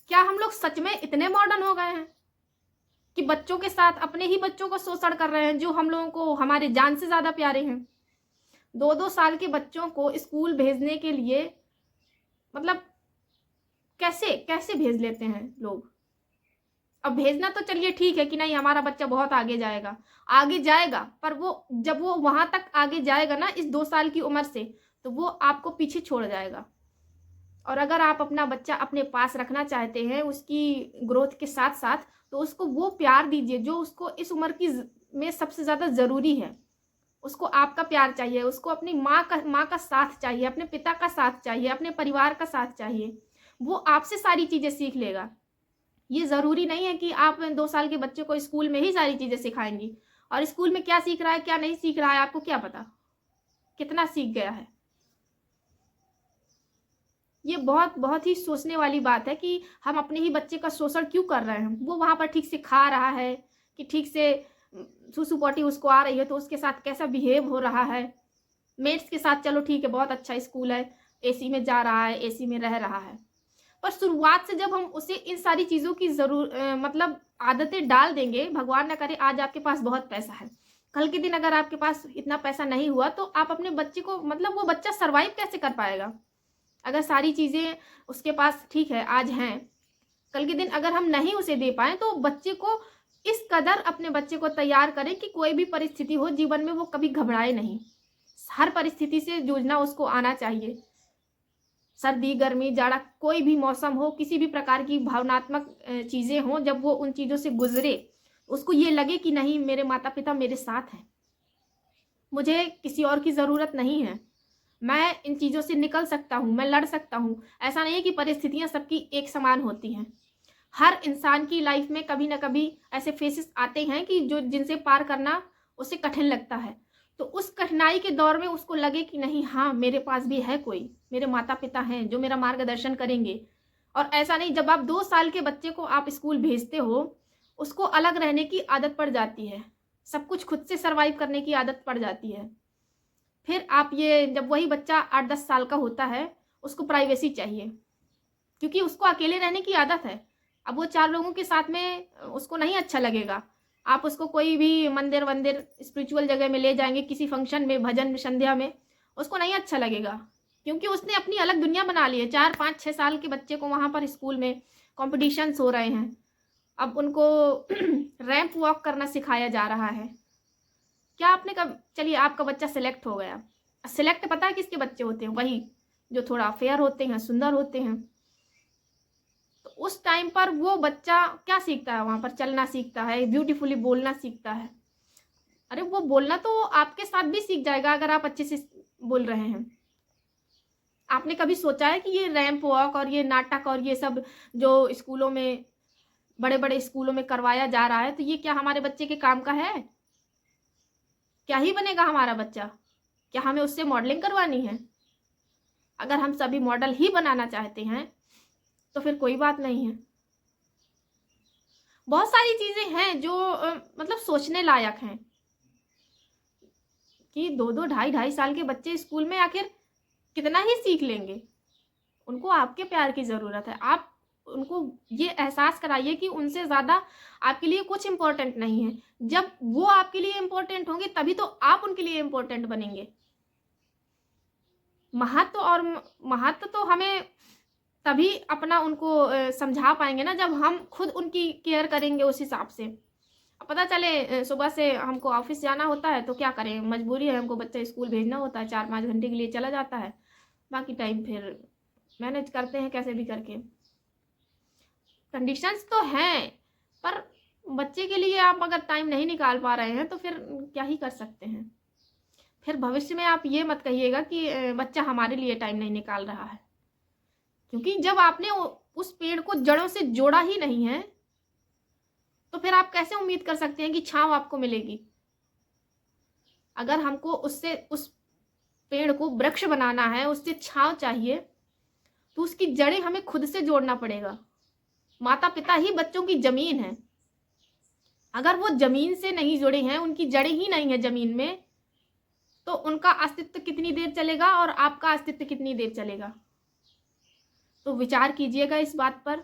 क्या हम लोग सच में इतने मॉडर्न हो गए हैं कि बच्चों के साथ अपने ही बच्चों को शोषण कर रहे हैं, जो हम लोगों को हमारे जान से ज़्यादा प्यारे हैं। 2-2 साल के बच्चों को स्कूल भेजने के लिए मतलब कैसे कैसे भेज लेते हैं लोग। अब भेजना तो चलिए ठीक है कि नहीं, हमारा बच्चा बहुत आगे जाएगा, आगे जाएगा, पर वो जब वो वहाँ तक आगे जाएगा ना इस 2 साल की उम्र से, तो वो आपको पीछे छोड़ जाएगा। और अगर आप अपना बच्चा अपने पास रखना चाहते हैं उसकी ग्रोथ के साथ-साथ, तो उसको वो प्यार दीजिए जो उसको इस उम्र की में सबसे ज़्यादा ज़रूरी है। उसको आपका प्यार चाहिए, उसको अपनी माँ का साथ चाहिए, अपने पिता का साथ चाहिए, अपने परिवार का साथ चाहिए। वो आपसे सारी चीज़ें सीख लेगा। ये ज़रूरी नहीं है कि आप 2 साल के बच्चे को स्कूल में ही सारी चीज़ें सिखाएँगी, और स्कूल में क्या सीख रहा है, क्या नहीं सीख रहा है, आपको क्या पता? कितना सीख गया है? ये बहुत बहुत ही सोचने वाली बात है कि हम अपने ही बच्चे का शोषण क्यों कर रहे हैं। वो वहाँ पर ठीक से खा रहा है कि ठीक से सूसू-पॉटी उसको आ रही है तो उसके साथ कैसा बिहेव हो रहा है। मेट्स के साथ चलो ठीक है, बहुत अच्छा स्कूल है, एसी में जा रहा है, एसी में रह रहा है। पर शुरुआत से जब हम उसे इन सारी चीज़ों की मतलब आदतें डाल देंगे, भगवान ना करे आज आपके पास बहुत पैसा है, कल के दिन अगर आपके पास इतना पैसा नहीं हुआ तो आप अपने बच्चे को मतलब वो बच्चा सर्वाइव कैसे कर पाएगा? अगर सारी चीज़ें उसके पास ठीक है आज हैं, कल के दिन अगर हम नहीं उसे दे पाएँ तो बच्चे को इस कदर अपने बच्चे को तैयार करें कि कोई भी परिस्थिति हो जीवन में वो कभी घबराए नहीं। हर परिस्थिति से जूझना उसको आना चाहिए। सर्दी, गर्मी, जाड़ा कोई भी मौसम हो, किसी भी प्रकार की भावनात्मक चीज़ें हों, जब वो उन चीज़ों से गुज़रे, उसको ये लगे कि नहीं मेरे माता-पिता मेरे साथ हैं। मुझे किसी और की ज़रूरत नहीं है। मैं इन चीज़ों से निकल सकता हूँ, मैं लड़ सकता हूँ। ऐसा नहीं है कि परिस्थितियाँ सबकी एक समान होती हैं। हर इंसान की लाइफ़ में कभी न कभी ऐसे फेसेस आते हैं कि जो जिनसे पार करना उसे कठिन लगता है। तो उस कठिनाई के दौर में उसको लगे कि नहीं हाँ, मेरे पास भी है कोई, मेरे माता-पिता हैं जो मेरा मार्गदर्शन करेंगे। और ऐसा नहीं, जब आप 2 साल के बच्चे को आप स्कूल भेजते हो, उसको अलग रहने की आदत पड़ जाती है। सब कुछ खुद से सर्वाइव करने की आदत पड़ जाती है। फिर आप ये जब वही बच्चा 8-10 साल का होता है, उसको प्राइवेसी चाहिए, क्योंकि उसको अकेले रहने की आदत है। अब वो 4 लोगों के साथ में उसको नहीं अच्छा लगेगा। आप उसको कोई भी मंदिर-वंदिर स्पिरिचुअल जगह में ले जाएँगे, किसी फंक्शन में, भजन संध्या में, उसको नहीं अच्छा लगेगा, क्योंकि उसने अपनी अलग दुनिया बना ली है। 4, 5, 6 साल के बच्चे को वहाँ पर स्कूल में कॉम्पिटिशन्स हो रहे हैं। अब उनको रैंप वॉक करना सिखाया जा रहा है। क्या आपने कब चलिए आपका बच्चा सेलेक्ट हो गया। सेलेक्ट पता है किसके बच्चे होते हैं? वही जो थोड़ा फेयर होते हैं, सुंदर होते हैं। तो उस टाइम पर वो बच्चा क्या सीखता है? वहाँ पर चलना सीखता है, ब्यूटीफुली बोलना सीखता है। अरे वो बोलना तो आपके साथ भी सीख जाएगा अगर आप अच्छे से बोल रहे हैं। आपने कभी सोचा है कि ये रैंप वॉक और ये नाटक और ये सब जो स्कूलों में बड़े-बड़े स्कूलों में करवाया जा रहा है, तो ये क्या हमारे बच्चे के काम का है? क्या ही बनेगा हमारा बच्चा? क्या हमें उससे मॉडलिंग करवानी है? अगर हम सभी मॉडल ही बनाना चाहते हैं, तो फिर कोई बात नहीं है। बहुत सारी चीज़ें हैं जो मतलब सोचने लायक हैं कि 2-2 ढाई-ढाई साल के बच्चे स्कूल में आखिर कितना ही सीख लेंगे। उनको आपके प्यार की ज़रूरत है। आप उनको ये एहसास कराइए कि उनसे ज़्यादा आपके लिए कुछ इम्पोर्टेंट नहीं है। जब वो आपके लिए इम्पोर्टेंट होंगे तभी तो आप उनके लिए इम्पोर्टेंट बनेंगे। महत्व तो हमें तभी अपना उनको समझा पाएँगे ना जब हम खुद उनकी केयर करेंगे उस हिसाब से। अब पता चले सुबह से हमको ऑफ़िस जाना होता है तो क्या करें, मजबूरी है, हमको बच्चा स्कूल भेजना होता है, 4-5 घंटे के लिए चला जाता है। बाकी टाइम फिर मैनेज करते हैं कैसे भी करके। कंडीशंस तो हैं, पर बच्चे के लिए आप अगर टाइम नहीं निकाल पा रहे हैं तो फिर क्या ही कर सकते हैं। फिर भविष्य में आप ये मत कहिएगा कि बच्चा हमारे लिए टाइम नहीं निकाल रहा है। क्योंकि जब आपने उस पेड़ को जड़ों से जोड़ा ही नहीं है, तो फिर आप कैसे उम्मीद कर सकते हैं कि छाँव आपको मिलेगी? अगर हमको उससे उस पेड़ को वृक्ष बनाना है, उससे छाँव चाहिए, तो उसकी जड़ें हमें खुद से जोड़ना पड़ेगा। माता-पिता ही बच्चों की ज़मीन है। अगर वो ज़मीन से नहीं जुड़े हैं, उनकी जड़ें ही नहीं है ज़मीन में, तो उनका अस्तित्व कितनी देर चलेगा और आपका अस्तित्व कितनी देर चलेगा? तो विचार कीजिएगा इस बात पर।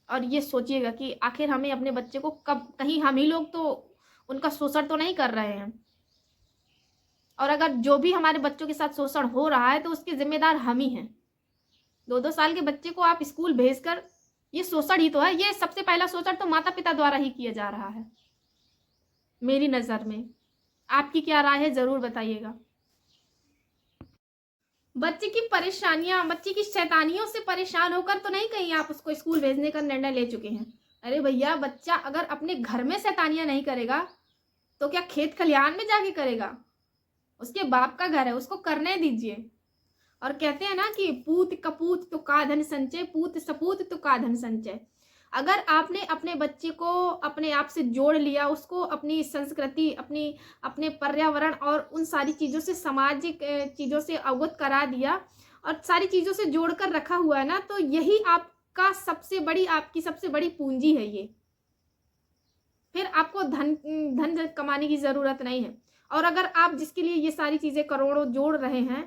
और ये सोचिएगा कि आखिर हमें अपने बच्चे को कब, कहीं हम ही लोग तो उनका शोषण तो नहीं कर रहे हैं। और अगर जो भी हमारे बच्चों के साथ शोषण हो रहा है तो उसके जिम्मेदार हम ही हैं। 2-2 साल के बच्चे को आप स्कूल भेजकर, ये शोषण ही तो है। ये सबसे पहला शोषण तो माता पिता द्वारा ही किया जा रहा है मेरी नज़र में। आपकी क्या राय है, ज़रूर बताइएगा। बच्चे की परेशानियां, बच्चे की शैतानियों से परेशान होकर तो नहीं कहीं आप उसको स्कूल भेजने का निर्णय ले चुके हैं। अरे भैया, बच्चा अगर अपने घर में शैतानियां नहीं करेगा तो क्या खेत खलिहान में जाके करेगा? उसके बाप का घर है, उसको करने दीजिए। और कहते हैं ना कि पूत कपूत तो का धन संचय, पूत सपूत तो का धन संचय। अगर आपने अपने बच्चे को अपने आप से जोड़ लिया, उसको अपनी संस्कृति, अपने पर्यावरण और उन सारी चीज़ों से, सामाजिक चीज़ों से अवगत करा दिया और सारी चीज़ों से जोड़कर रखा हुआ है ना, तो यही आपकी सबसे बड़ी पूंजी है ये। फिर आपको धन कमाने की ज़रूरत नहीं है। और अगर आप जिसके लिए ये सारी चीज़ें करोड़ों जोड़ रहे हैं,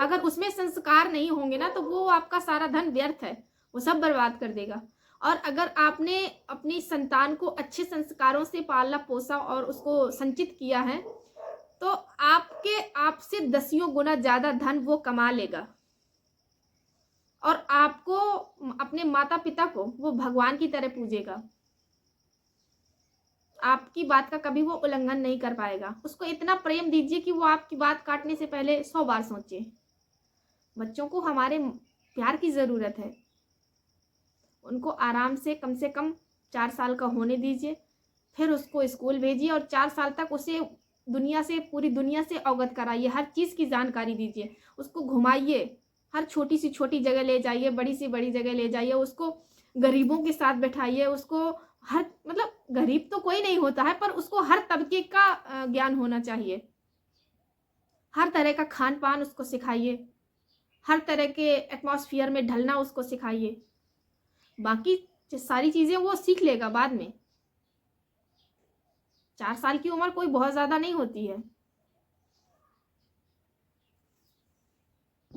अगर उसमें संस्कार नहीं होंगे ना, तो वो आपका सारा धन व्यर्थ है, वो सब बर्बाद कर देगा। और अगर आपने अपनी संतान को अच्छे संस्कारों से पाला पोसा और उसको संचित किया है, तो आपसे 10 गुना ज़्यादा धन वो कमा लेगा। और आपको, अपने माता पिता को वो भगवान की तरह पूजेगा। आपकी बात का कभी वो उल्लंघन नहीं कर पाएगा। उसको इतना प्रेम दीजिए कि वो आपकी बात काटने से पहले 100 बार सोचे। बच्चों को हमारे प्यार की ज़रूरत है। उनको आराम से कम 4 साल का होने दीजिए, फिर उसको स्कूल भेजिए और 4 साल तक उसे पूरी दुनिया से अवगत कराइए, हर चीज़ की जानकारी दीजिए, उसको घुमाइए, हर छोटी से छोटी जगह ले जाइए, बड़ी से बड़ी जगह ले जाइए, उसको गरीबों के साथ बैठाइए, उसको हर, मतलब गरीब तो कोई नहीं होता है, पर उसको हर तबके का ज्ञान होना चाहिए। हर तरह का खान पान उसको सिखाइए, हर तरह के एटमॉस्फेयर में ढलना उसको सिखाइए। बाकी सारी चीज़ें वो सीख लेगा बाद में। 4 साल की उम्र कोई बहुत ज़्यादा नहीं होती है।